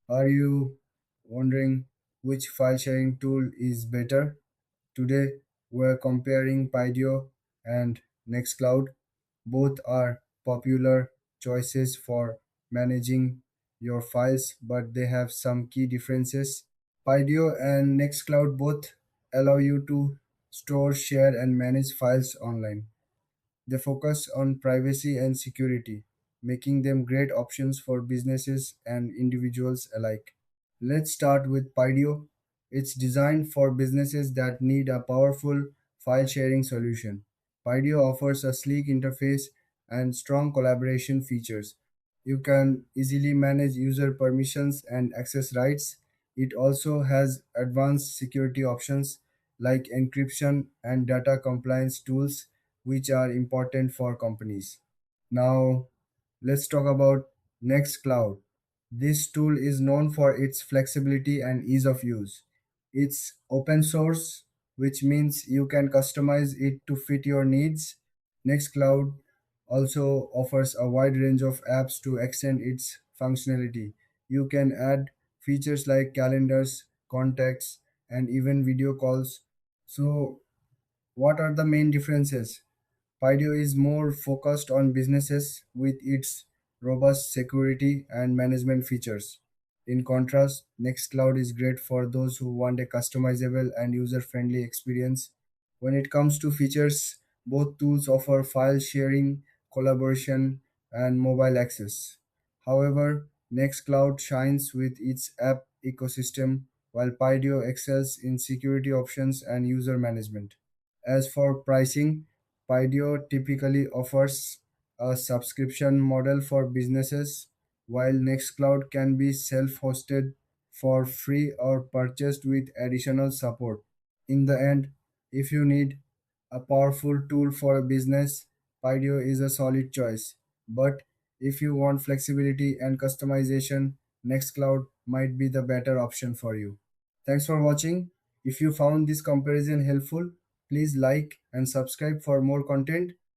Are you wondering which file sharing tool is better? Today, we're comparing Pydio and Nextcloud. Both are popular choices for managing your files, but they have some key differences. Pydio and Nextcloud both allow you to store, share, and manage files online. They focus on privacy and security, making them great options for businesses and individuals alike. Let's start with Pydio. It's designed for businesses that need a powerful file sharing solution. Pydio offers a sleek interface and strong collaboration features. You can easily manage user permissions and access rights. It also has advanced security options like encryption and data compliance tools, which are important for companies. Now, let's talk about Nextcloud. This tool is known for its flexibility and ease of use. It's open source, which means you can customize it to fit your needs. Nextcloud also offers a wide range of apps to extend its functionality. You can add features like calendars, contacts, and even video calls. So, what are the main differences? Pydio is more focused on businesses with its robust security and management features. In contrast, Nextcloud is great for those who want a customizable and user friendly experience. When it comes to features, both tools offer file sharing, collaboration, and mobile access. However, Nextcloud shines with its app ecosystem, while Pydio excels in security options and user management. As for pricing, Pydio typically offers a subscription model for businesses, while Nextcloud can be self-hosted for free or purchased with additional support. In the end, if you need a powerful tool for a business, Pydio is a solid choice. But if you want flexibility and customization, Nextcloud might be the better option for you. Thanks for watching. If you found this comparison helpful, please like and subscribe for more content.